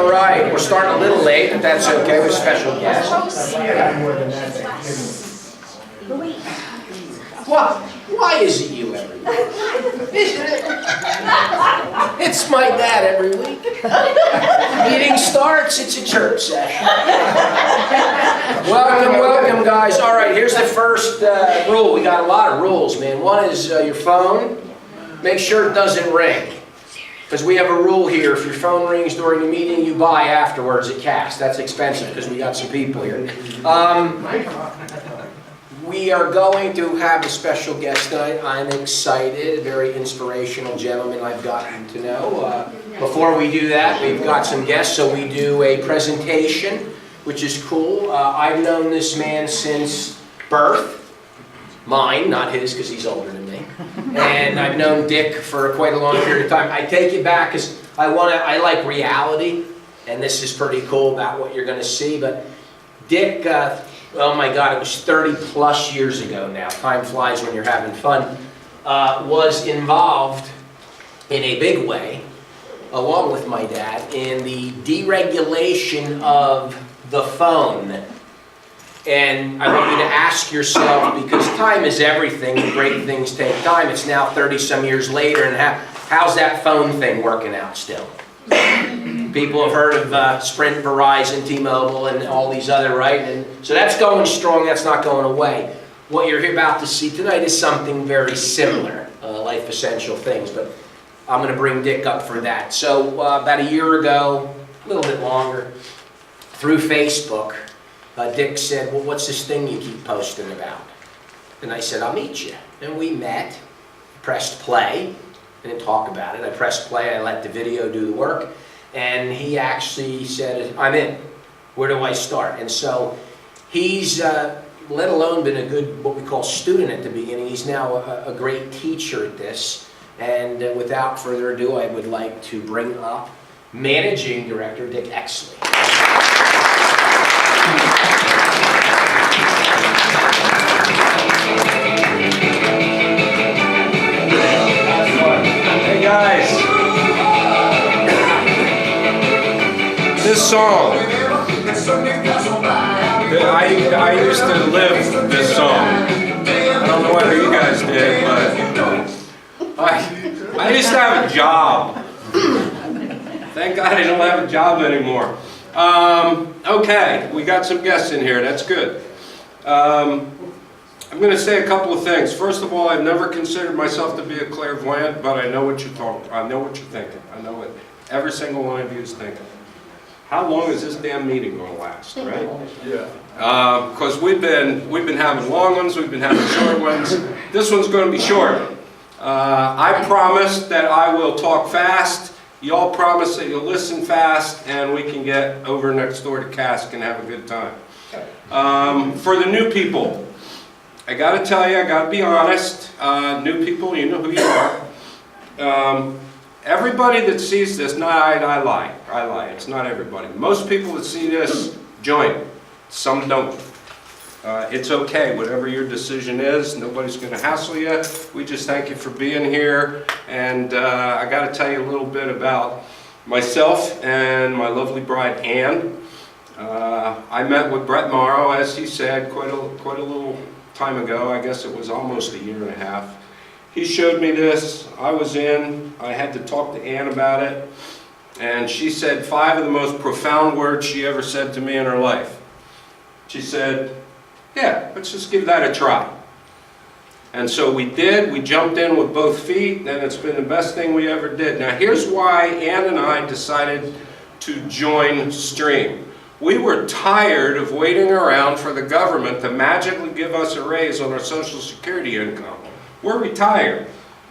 All right, we're starting a little late, but that's okay with special guests. Why is it you every week? Isn't it? It's my dad every week. Meeting starts, it's a church session. Welcome, guys. All right, here's the first rule. We got a lot of rules, man. One is your phone. Make sure it doesn't ring. Because we have a rule here, if your phone rings during the meeting, you buy afterwards at Cass. That's expensive because we got some people here. We are going to have a special guest tonight. I'm excited, a very inspirational gentleman I've gotten to know. Before we do that, we've got some guests, so we do a presentation, which is cool. I've known this man since birth. Mine, not his, because he's older than me. And I've known Dick for quite a long period of time. I take it back because I like reality, and this is pretty cool about what you're going to see. But Dick, oh my God, it was 30 plus years ago now. Time flies when you're having fun. Was involved in a big way, along with my dad, in the deregulation of the phone. And I want you to ask yourself, because time is everything, great things take time. It's now 30-some years later, and how's that phone thing working out still? People have heard of Sprint, Verizon, T-Mobile, and all these other, right? And so that's going strong, that's not going away. What you're about to see tonight is something very similar, life essential things, but I'm going to bring Dick up for that. So about a year ago, a little bit longer, through Facebook, Dick said, well, what's this thing you keep posting about? And I said, I'll meet you. And we met, pressed play. I didn't talk about it. I pressed play, I let the video do the work. And he actually said, I'm in. Where do I start? And so he's, let alone been a good, what we call student at the beginning, he's now a great teacher at this. And without further ado, I would like to bring up Managing Director Dick Exley. Hey guys, this song, I used to live this song. I don't know whether you guys did, but I used to have a job. Thank God I don't have a job anymore. Okay, we got some guests in here, that's good. I'm going to say a couple of things. First of all, I've never considered myself to be a clairvoyant, but I know what you're talking. I know what you're thinking. I know what every single one of you is thinking. How long is this damn meeting going to last, right? Yeah. Because we've been having long ones, we've been having short ones. This one's going to be short. I promise that I will talk fast. Y'all promise that you'll listen fast, and we can get over next door to Cask and have a good time. For the new people, I got to tell you, I got to be honest. New people, you know who you are. Everybody that sees this, I lie. It's not everybody. Most people that see this join. Some don't. It's okay, whatever your decision is. Nobody's going to hassle you. We just thank you for being here. And I got to tell you a little bit about myself and my lovely bride, Ann. I met with Brett Morrow, as he said, quite a little time ago. I guess it was almost a year and a half. He showed me this. I was in. I had to talk to Ann about it. And she said 5 of the most profound words she ever said to me in her life. She said, yeah, let's just give that a try. And so we did. We jumped in with both feet, and it's been the best thing we ever did. Now here's why Ann and I decided to join Stream. We were tired of waiting around for the government to magically give us a raise on our Social Security income. We're retired.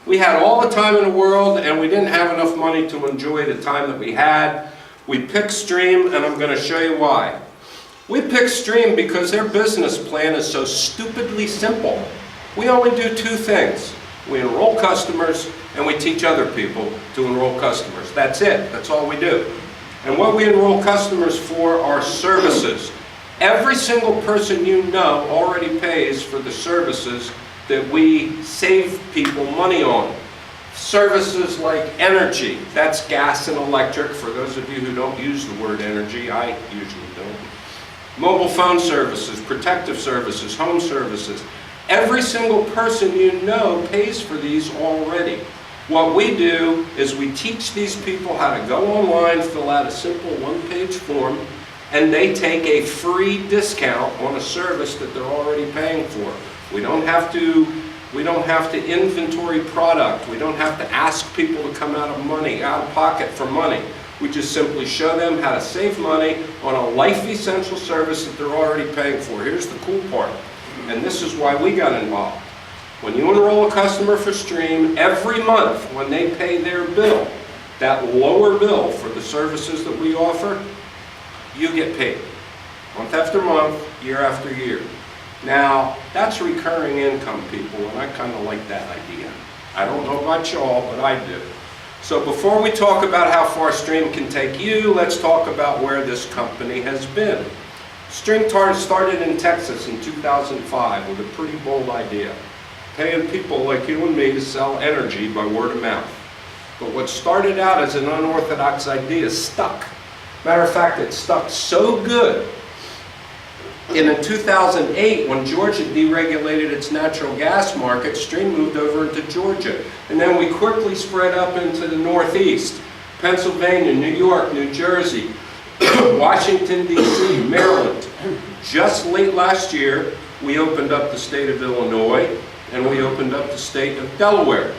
We had all the time in the world, and we didn't have enough money to enjoy the time that we had. We picked Stream, and I'm going to show you why. We picked Stream because their business plan is so stupidly simple. We only do 2 things. We enroll customers, and we teach other people to enroll customers. That's it. That's all we do. And what we enroll customers for are services. Every single person you know already pays for the services that we save people money on. Services like energy, that's gas and electric. For those of you who don't use the word energy, I usually don't. Mobile phone services, protective services, home services. Every single person you know pays for these already. What we do is we teach these people how to go online, fill out a simple one-page form, and they take a free discount on a service that they're already paying for. We don't have to inventory product. We don't have to ask people to come out of pocket for money. We just simply show them how to save money on a life essential service that they're already paying for. Here's the cool part, and this is why we got involved. When you enroll a customer for Stream, every month when they pay their bill, that lower bill for the services that we offer, you get paid. Month after month, year after year. Now, that's recurring income, people, and I kind of like that idea. I don't know about y'all, but I do. So before we talk about how far Stream can take you, let's talk about where this company has been. Stream started in Texas in 2005 with a pretty bold idea, paying people like you and me to sell energy by word of mouth. But what started out as an unorthodox idea stuck. Matter of fact, it stuck so good. In 2008, when Georgia deregulated its natural gas market, Stream moved over into Georgia. And then we quickly spread up into the Northeast, Pennsylvania, New York, New Jersey, Washington, D.C., Maryland. Just late last year, we opened up the state of Illinois, and we opened up the state of Delaware.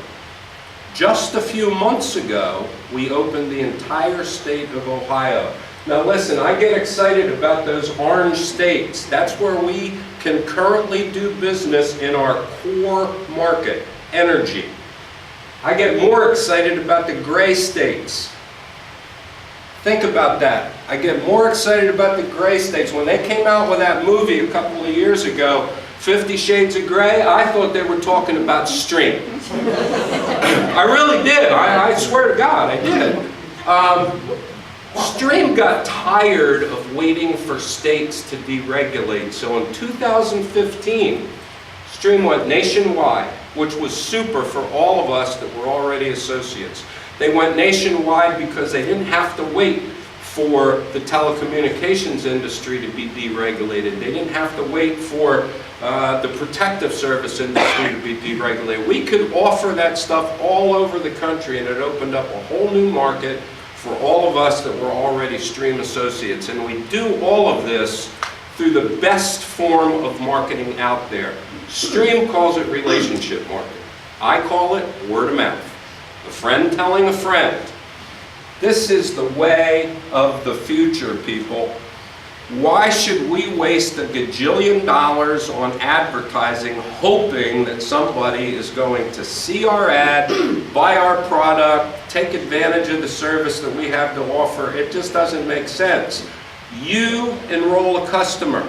Just a few months ago, we opened the entire state of Ohio. Now listen, I get excited about those orange states. That's where we can currently do business in our core market, energy. I get more excited about the gray states. Think about that. I get more excited about the gray states. When they came out with that movie a couple of years ago, 50 Shades of Grey, I thought they were talking about Stream. I really did. I swear to God, I did. Stream got tired of waiting for states to deregulate. So in 2015, Stream went nationwide, which was super for all of us that were already associates. They went nationwide because they didn't have to wait for the telecommunications industry to be deregulated. They didn't have to wait for the protective service industry to be deregulated. We could offer that stuff all over the country, and it opened up a whole new market for all of us that were already Stream associates. And we do all of this through the best form of marketing out there. Stream calls it relationship marketing. I call it word of mouth. A friend telling a friend. This is the way of the future, people. Why should we waste $1 gajillion on advertising hoping that somebody is going to see our ad, buy our product, take advantage of the service that we have to offer? It just doesn't make sense. You enroll a customer.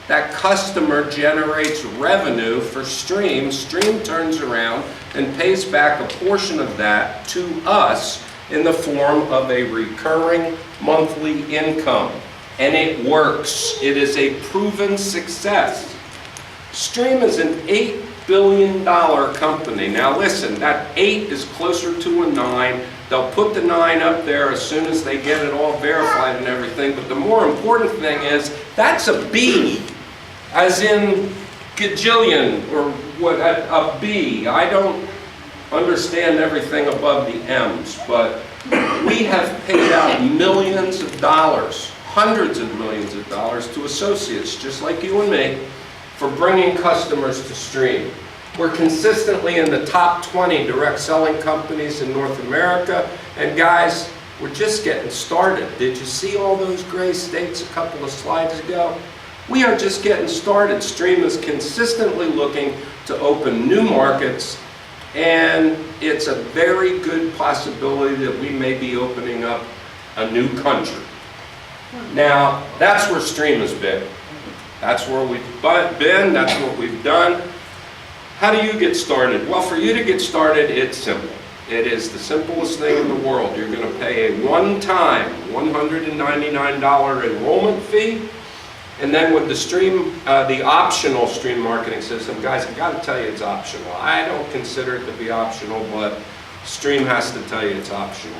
That customer generates revenue for Stream. Stream turns around and pays back a portion of that to us in the form of a recurring monthly income. And it works. It is a proven success. Stream is an $8 billion company. Now listen, that 8 is closer to a 9. They'll put the 9 up there as soon as they get it all verified and everything. But the more important thing is, that's a B, as in gajillion, or what, a B. I don't understand everything above the M's, but we have paid out millions of dollars, hundreds of millions of dollars to associates just like you and me for bringing customers to Stream. We're consistently in the top 20 direct selling companies in North America, and guys, we're just getting started. Did you see all those gray states a couple of slides ago? We are just getting started. Stream is consistently looking to open new markets, and it's a very good possibility that we may be opening up a new country. Now, that's where Stream has been. That's where we've been, that's what we've done. How do you get started? Well, for you to get started, it's simple. It is the simplest thing in the world. You're going to pay a one-time $199 enrollment fee, and then with the Stream, the optional Stream marketing system, guys, I've got to tell you it's optional. I don't consider it to be optional, but Stream has to tell you it's optional.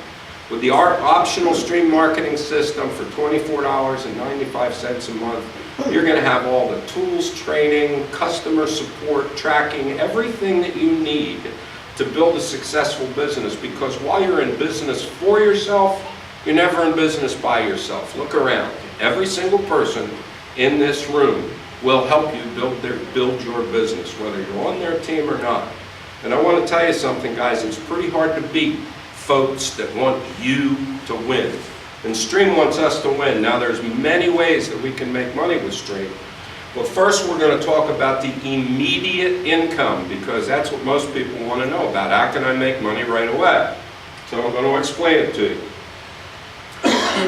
With the optional Stream marketing system for $24.95 a month, you're going to have all the tools, training, customer support, tracking, everything that you need to build a successful business. Because while you're in business for yourself, you're never in business by yourself. Look around. Every single person in this room will help you build your business, whether you're on their team or not. And I want to tell you something, guys. It's pretty hard to beat folks that want you to win. And Stream wants us to win. Now, there's many ways that we can make money with Stream. But first, we're going to talk about the immediate income, because that's what most people want to know about. How can I make money right away? So I'm going to explain it to you.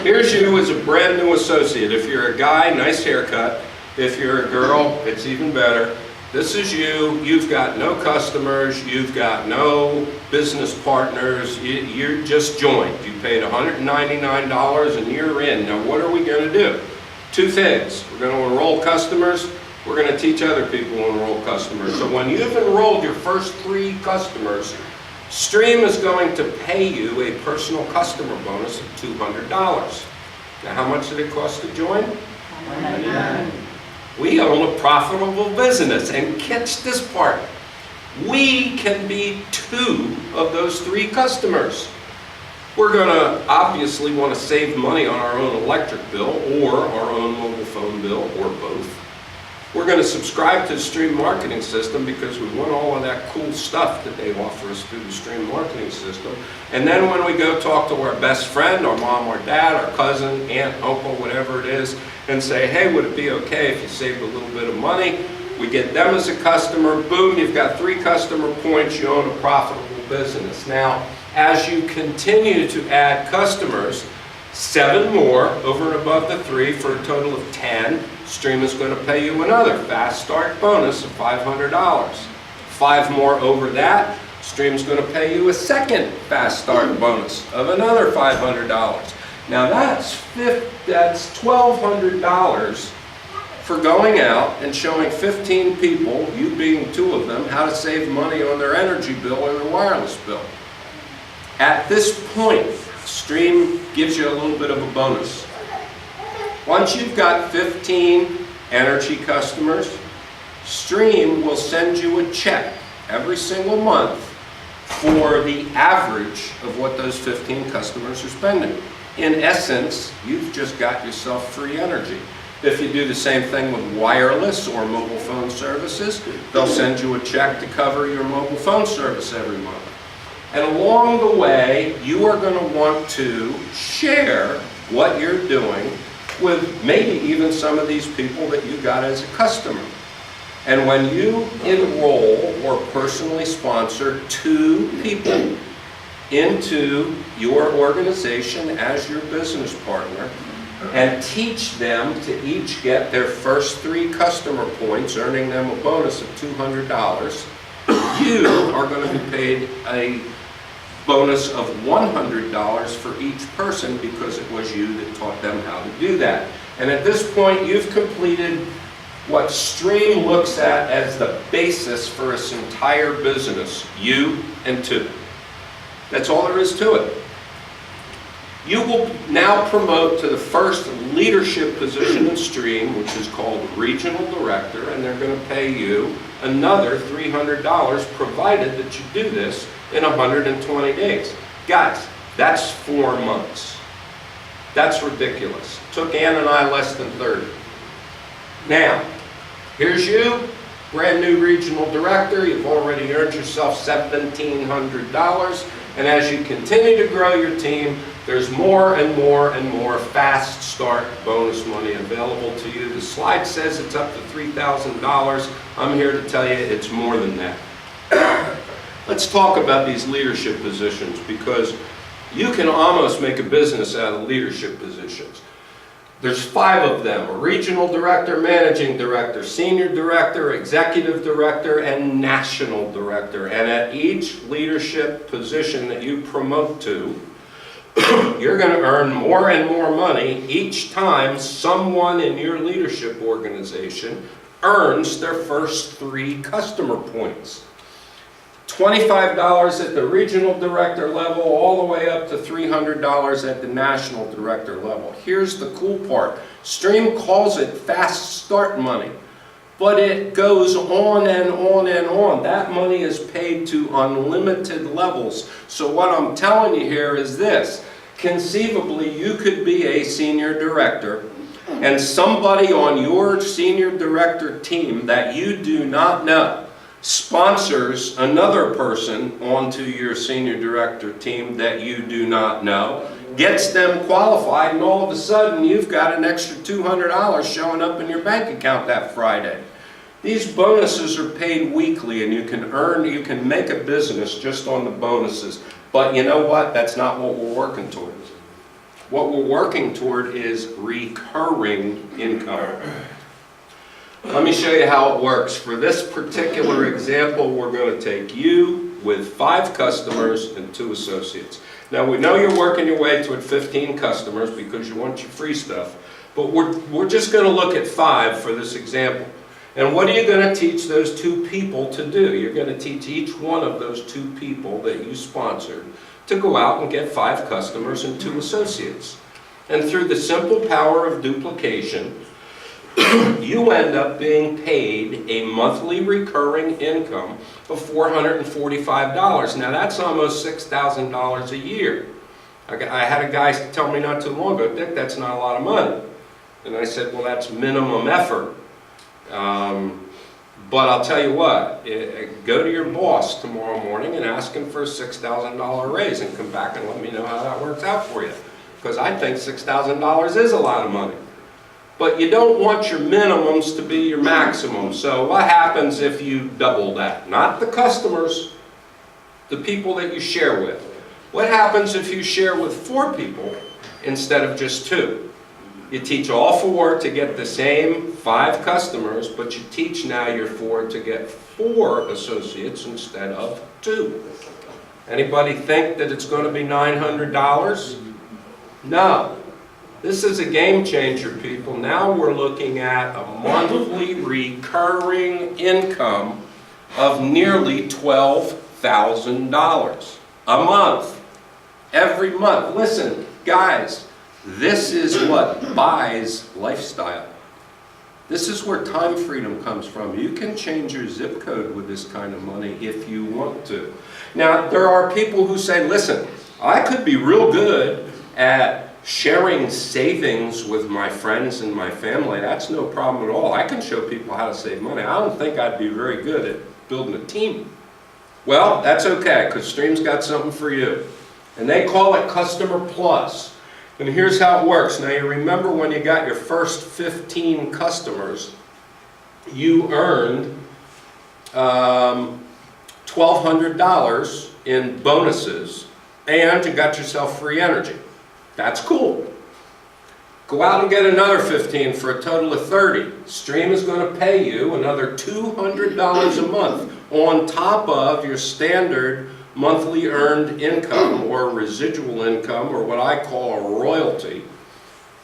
Here's you as a brand new associate. If you're a guy, nice haircut. If you're a girl, it's even better. This is you. You've got no customers. You've got no business partners. You're just joined. You paid $199 and you're in. Now, what are we going to do? Two things. We're going to enroll customers. We're going to teach other people to enroll customers. So when you've enrolled your first 3 customers, Stream is going to pay you a personal customer bonus of $200. Now, how much did it cost to join? $199. We own a profitable business, and catch this part. We can be 2 of those 3 customers. We're going to obviously want to save money on our own electric bill or our own mobile phone bill, or both. We're going to subscribe to the Stream marketing system because we want all of that cool stuff that they offer us through the Stream marketing system. And then when we go talk to our best friend, our mom, our dad, our cousin, aunt, uncle, whatever it is, and say, hey, would it be okay if you saved a little bit of money? We get them as a customer. Boom, you've got 3 customer points. You own a profitable business. Now, as you continue to add customers, 7 more over and above the 3 for a total of 10. Stream is going to pay you another fast start bonus of $500. 5 more over that, Stream's going to pay you a second fast start bonus of another $500. Now that's $1,200 for going out and showing 15 people, you being 2 of them, how to save money on their energy bill or their wireless bill. At this point, Stream gives you a little bit of a bonus. Once you've got 15 energy customers, Stream will send you a check every single month for the average of what those 15 customers are spending. In essence, you've just got yourself free energy. If you do the same thing with wireless or mobile phone services, they'll send you a check to cover your mobile phone service every month. And along the way, you are going to want to share what you're doing with maybe even some of these people that you got as a customer. And when you enroll or personally sponsor 2 people into your organization as your business partner and teach them to each get their first 3 customer points, earning them a bonus of $200, you are going to be paid a bonus of $100 for each person because it was you that taught them how to do that. And at this point, you've completed what Stream looks at as the basis for its entire business, you and 2. That's all there is to it. You will now promote to the first leadership position in Stream, which is called Regional Director, and they're going to pay you another $300 provided that you do this in 120 days. Guys, that's 4 months. That's ridiculous. Took Ann and I less than 30. Now, here's you, brand new Regional Director. You've already earned yourself $1,700. And as you continue to grow your team, there's more and more and more fast start bonus money available to you. The slide says it's up to $3,000. I'm here to tell you it's more than that. Let's talk about these leadership positions, because you can almost make a business out of leadership positions. There's 5 of them: a regional director, managing director, senior director, executive director, and national director. And at each leadership position that you promote to, you're going to earn more and more money each time someone in your leadership organization earns their first 3 customer points. $25 at the regional director level, all the way up to $300 at the national director level. Here's the cool part. Stream calls it fast start money, but it goes on and on and on. That money is paid to unlimited levels. So what I'm telling you here is this. Conceivably, you could be a senior director, and somebody on your senior director team that you do not know sponsors another person onto your senior director team that you do not know, gets them qualified, and all of a sudden you've got an extra $200 showing up in your bank account that Friday. These bonuses are paid weekly, and you can make a business just on the bonuses. But you know what? That's not what we're working towards. What we're working toward is recurring income. Let me show you how it works. For this particular example, we're going to take you with 5 customers and 2 associates. Now, we know you're working your way toward 15 customers because you want your free stuff, but we're just going to look at 5 for this example. And what are you going to teach those 2 people to do? You're going to teach each one of those 2 people that you sponsored to go out and get 5 customers and 2 associates. And through the simple power of duplication, you end up being paid a monthly recurring income of $445. Now that's almost $6,000 a year. I had a guy tell me not too long ago, Dick, that's not a lot of money. And I said, well, that's minimum effort. But I'll tell you what, go to your boss tomorrow morning and ask him for a $6,000 raise and come back and let me know how that works out for you. Because I think $6,000 is a lot of money. But you don't want your minimums to be your maximum. So what happens if you double that? Not the customers, the people that you share with. What happens if you share with 4 people instead of just 2? You teach all 4 to get the same 5 customers, but you teach now your 4 to get 4 associates instead of 2. Anybody think that it's going to be $900? No. This is a game changer, people. Now we're looking at a monthly recurring income of nearly $12,000 a month. Every month. Listen, guys, this is what buys lifestyle. This is where time freedom comes from. You can change your zip code with this kind of money if you want to. Now, there are people who say, listen, I could be real good at sharing savings with my friends and my family. That's no problem at all. I can show people how to save money. I don't think I'd be very good at building a team. Well, that's okay, because Stream's got something for you. And they call it Customer Plus. And here's how it works. Now, you remember when you got your first 15 customers, you earned $1,200 in bonuses, and you got yourself free energy. That's cool. Go out and get another 15 for a total of 30. Stream is going to pay you another $200 a month on top of your standard monthly earned income or residual income, or what I call a royalty.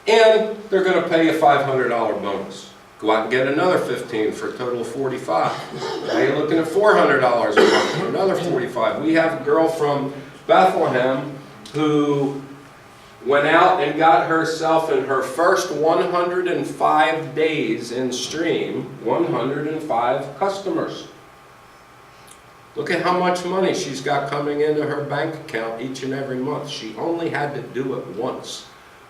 And they're going to pay you a $500 bonus. Go out and get another 15 for a total of 45. Now you're looking at $400 a month for another 45. We have a girl from Bethlehem who went out and got herself in her first 105 days in Stream, 105 customers. Look at how much money she's got coming into her bank account each and every month. She only had to do it once,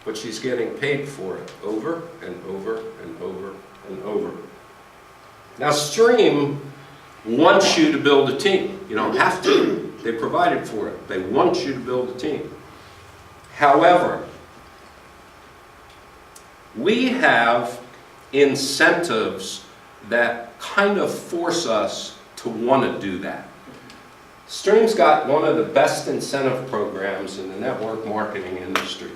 but she's getting paid for it over and over and over and over. Now, Stream wants you to build a team. You don't have to. They provided for it. They want you to build a team. However, we have incentives that kind of force us to want to do that. Stream's got one of the best incentive programs in the network marketing industry.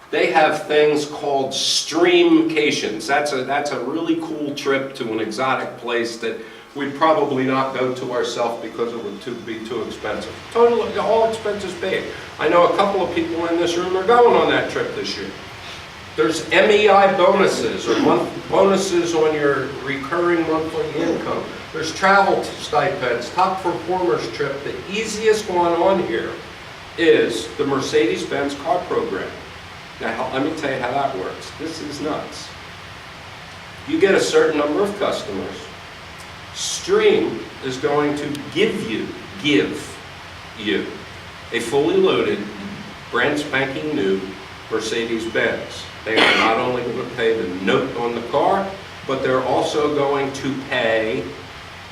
They have things called Streamcations. That's a really cool trip to an exotic place that we'd probably not go to ourselves because it would be too expensive. Totally, all expenses paid. I know a couple of people in this room are going on that trip this year. There's MEI bonuses, or bonuses on your recurring monthly income. There's travel stipends, top performers trip. The easiest one on here is the Mercedes-Benz car program. Now, let me tell you how that works. This is nuts. You get a certain number of customers. Stream is going to give you a fully loaded, brand spanking new Mercedes-Benz. They are not only going to pay the note on the car, but they're also going to pay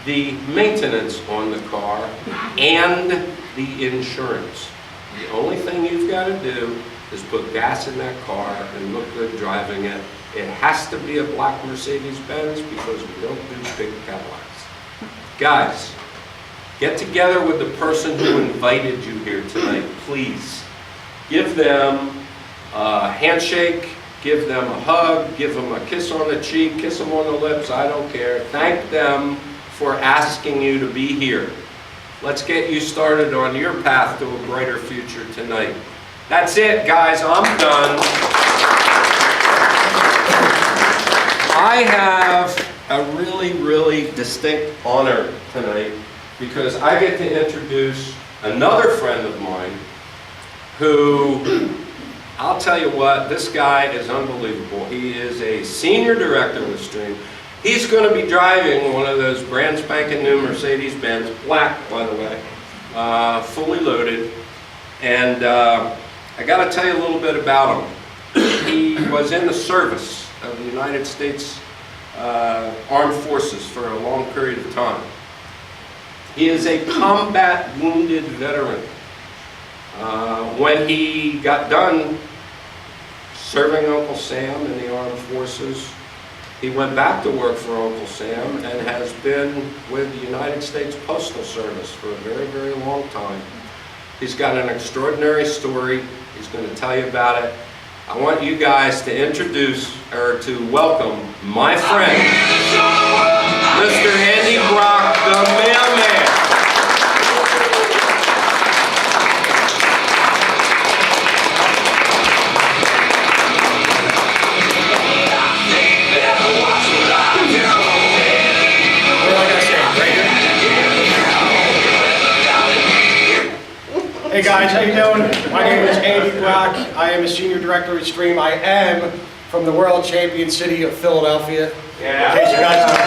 the maintenance on the car and the insurance. The only thing you've got to do is put gas in that car and look good driving it. It has to be a black Mercedes-Benz because we don't do big Cadillacs. Guys, get together with the person who invited you here tonight, please. Give them a handshake, give them a hug, give them a kiss on the cheek, kiss them on the lips, I don't care. Thank them for asking you to be here. Let's get you started on your path to a brighter future tonight. That's it, guys, I'm done. I have a really, really distinct honor tonight because I get to introduce another friend of mine who, I'll tell you what, this guy is unbelievable. He is a senior director with Stream. He's going to be driving one of those brand spanking new Mercedes-Benz, black by the way, fully loaded. And I got to tell you a little bit about him. He was in the service of the United States Armed Forces for a long period of time. He is a combat wounded veteran. When he got done serving Uncle Sam in the Armed Forces, he went back to work for Uncle Sam and has been with the United States Postal Service for a very, very long time. He's got an extraordinary story. He's going to tell you about it. I want you guys to introduce, or to welcome, my friend, Mr. Andy Brock, the mailman. Hey guys, how you doing? My name is Andy Brock. I am a senior director at Stream. I am from the world champion city of Philadelphia. Yeah. In case you guys don't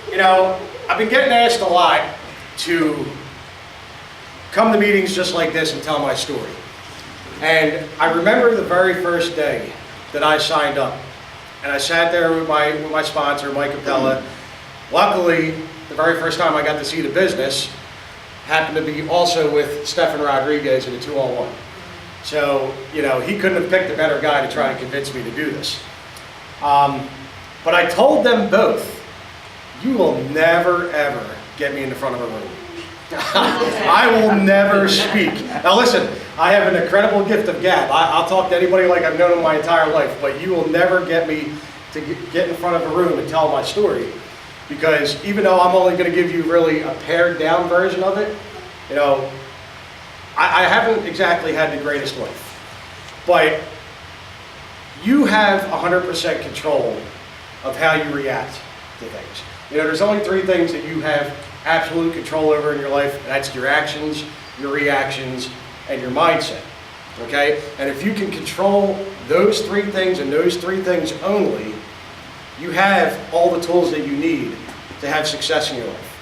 know. You know, I've been getting asked a lot to come to meetings just like this and tell my story. And I remember the very first day that I signed up. And I sat there with my sponsor, Mike Capella. Luckily, the very first time I got to see the business happened to be also with Stefan Rodriguez in a 2-on-1. So, you know, he couldn't have picked a better guy to try to convince me to do this. But I told them both, you will never, ever get me in the front of a room. I will never speak. Now listen, I have an incredible gift of gab. I'll talk to anybody like I've known them my entire life, but you will never get me to get in front of a room and tell my story. Because even though I'm only going to give you really a pared down version of it, you know, I haven't exactly had the greatest life. But you have 100% control of how you react to things. You know, there's only 3 things that you have absolute control over in your life, and that's your actions, your reactions, and your mindset. Okay? And if you can control those 3 things and those 3 things only, you have all the tools that you need to have success in your life.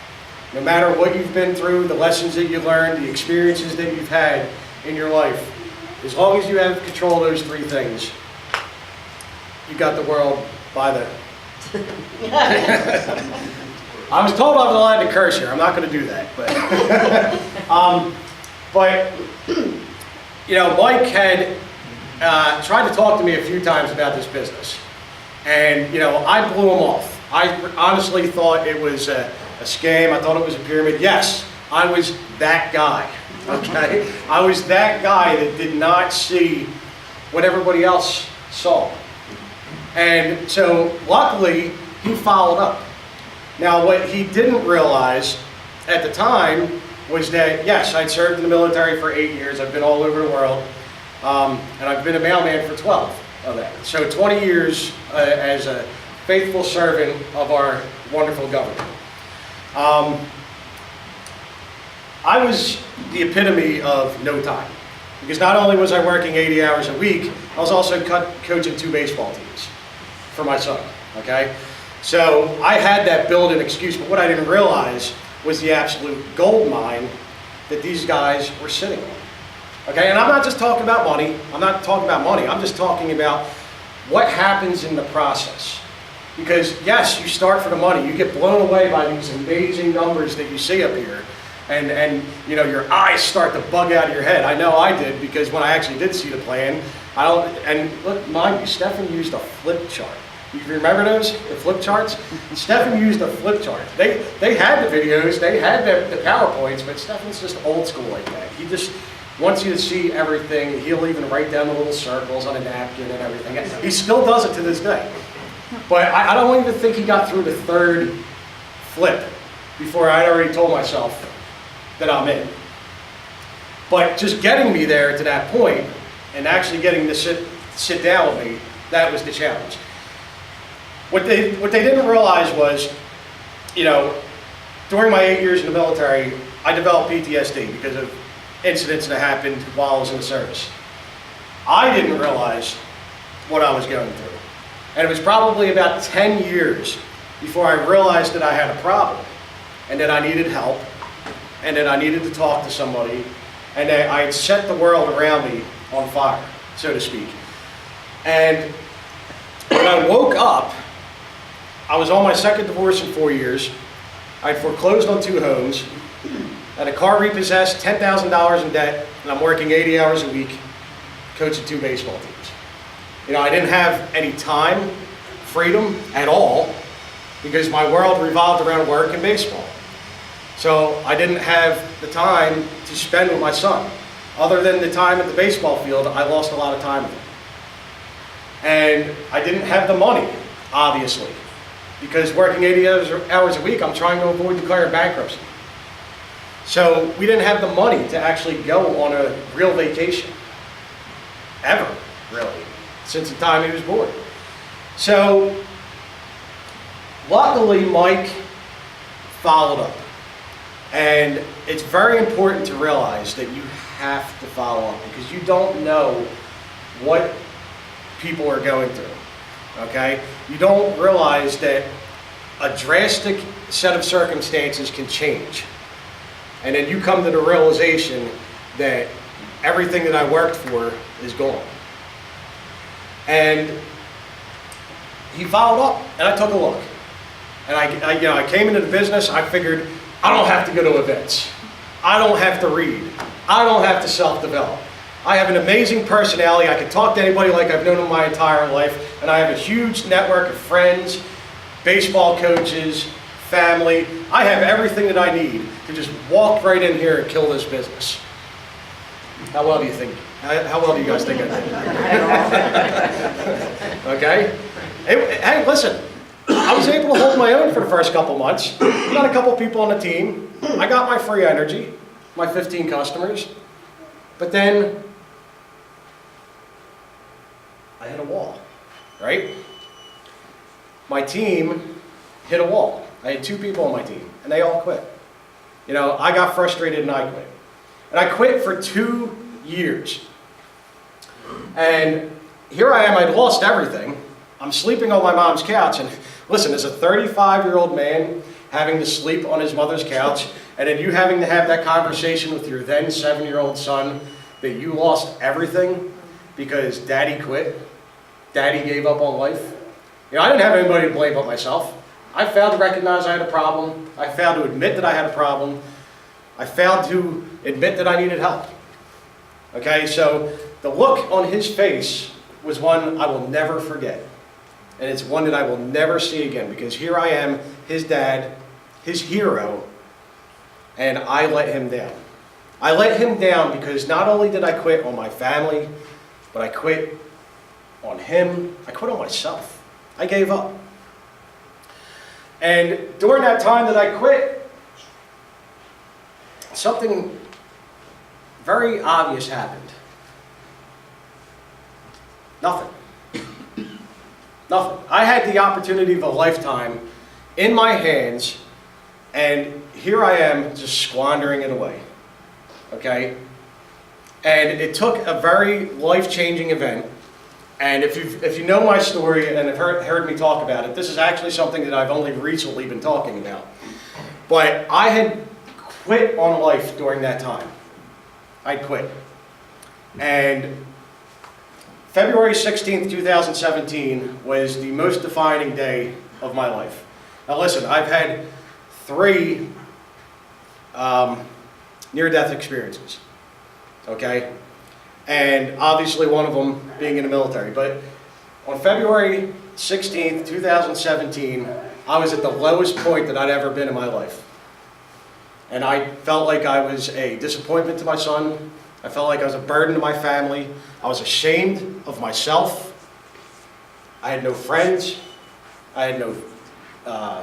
No matter what you've been through, the lessons that you learned, the experiences that you've had in your life, as long as you have control of those 3 things, you got the world by the... I was told I was allowed to curse here. I'm not going to do that. But you know, Mike had tried to talk to me a few times about this business. And, you know, I blew him off. I honestly thought it was a scam. I thought it was a pyramid. Yes, I was that guy, okay? I was that guy that did not see what everybody else saw. And so, luckily, he followed up. Now, what he didn't realize at the time was that, yes, I'd served in the military for 8 years. I've been all over the world. And I've been a mailman for 12 of that. So 20 years as a faithful servant of our wonderful government. I was the epitome of no time, because not only was I working 80 hours a week, I was also coaching 2 baseball teams for my son, okay? So I had that built-in excuse, but what I didn't realize was the absolute gold mine that these guys were sitting on. Okay, and I'm not just talking about money. I'm not talking about money. I'm just talking about what happens in the process. Because yes, you start for the money. You get blown away by these amazing numbers that you see up here. And you know, your eyes start to bug out of your head. I know I did, because when I actually did see the plan, and look, mind you, Stefan used a flip chart. You remember those, the flip charts? Stefan used a flip chart. They had the videos, they had the PowerPoints, but Stefan's just old school like that. He just wants you to see everything. He'll even write down the little circles on a napkin and everything. He still does it to this day. But I don't even think he got through the 3rd flip before I already told myself that I'm in. But just getting me there to that point and actually getting to sit down with me, that was the challenge. What they didn't realize was, you know, during my 8 years in the military, I developed PTSD because of incidents that happened while I was in the service. I didn't realize what I was going through. And it was probably about 10 years before I realized that I had a problem and that I needed help and that I needed to talk to somebody and that I had set the world around me on fire, so to speak. And when I woke up, I was on my 2nd divorce in 4 years. I had foreclosed on 2 homes, had a car repossessed, $10,000 in debt, and I'm working 80 hours a week coaching 2 baseball teams. You know, I didn't have any time, freedom at all, because my world revolved around work and baseball. So I didn't have the time to spend with my son. Other than the time at the baseball field, I lost a lot of time with him. And I didn't have the money, obviously, because working 80 hours a week, I'm trying to avoid declaring bankruptcy. So we didn't have the money to actually go on a real vacation, ever, really, since the time he was born. So luckily, Mike followed up. And it's very important to realize that you have to follow up, because you don't know what people are going through, okay? You don't realize that a drastic set of circumstances can change. And then you come to the realization that everything that I worked for is gone. And he followed up, and I took a look. And I came into the business, I figured, I don't have to go to events. I don't have to read. I don't have to self-develop. I have an amazing personality. I can talk to anybody like I've known them my entire life. And I have a huge network of friends, baseball coaches, family. I have everything that I need to just walk right in here and kill this business. How well do you think? How well do you guys think I did? Okay? Hey, listen. I was able to hold my own for the first couple months. Got a couple people on the team. I got my free energy, my 15 customers. But then I hit a wall, right? My team hit a wall. I had 2 people on my team, and they all quit. You know, I got frustrated and I quit. And I quit for 2 years. And here I am, I'd lost everything. I'm sleeping on my mom's couch, and listen, as a 35-year-old man having to sleep on his mother's couch, and then you having to have that conversation with your then 7-year-old son that you lost everything because daddy quit, daddy gave up on life. You know, I didn't have anybody to blame but myself. I failed to recognize I had a problem. I failed to admit that I had a problem. I failed to admit that I needed help. Okay, so the look on his face was one I will never forget. And it's one that I will never see again, because here I am, his dad, his hero, and I let him down. I let him down because not only did I quit on my family, but I quit on him. I quit on myself. I gave up. And during that time that I quit, something very obvious happened. Nothing. Nothing. I had the opportunity of a lifetime in my hands, and here I am just squandering it away. Okay? And it took a very life-changing event. And if you know my story and have heard me talk about it, this is actually something that I've only recently been talking about. But I had quit on life during that time. I quit. And February 16th, 2017 was the most defining day of my life. Now listen, I've had 3 near-death experiences, okay? And obviously one of them being in the military. But on February 16th, 2017, I was at the lowest point that I'd ever been in my life. And I felt like I was a disappointment to my son. I felt like I was a burden to my family. I was ashamed of myself. I had no friends. I had no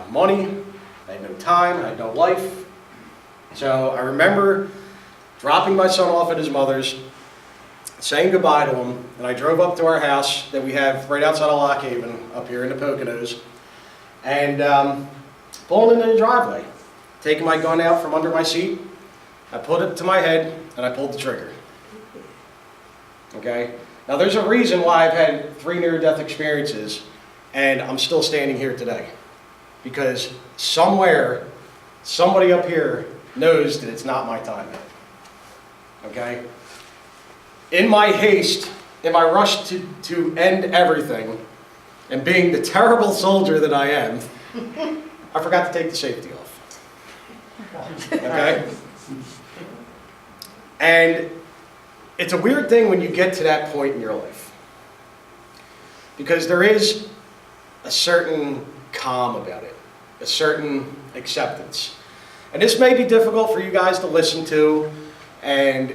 money. I had no time. I had no life. So I remember dropping my son off at his mother's, saying goodbye to him, and I drove up to our house that we have right outside of Lock Haven, up here in the Poconos, and pulling into the driveway, taking my gun out from under my seat. I put it to my head, and I pulled the trigger. Okay? Now there's a reason why I've had 3 near-death experiences, and I'm still standing here today. Because somewhere, somebody up here knows that it's not my time yet. Okay? In my haste, in my rush to end everything, and being the terrible soldier that I am, I forgot to take the safety off. Okay? And it's a weird thing when you get to that point in your life. Because there is a certain calm about it, a certain acceptance. And this may be difficult for you guys to listen to, and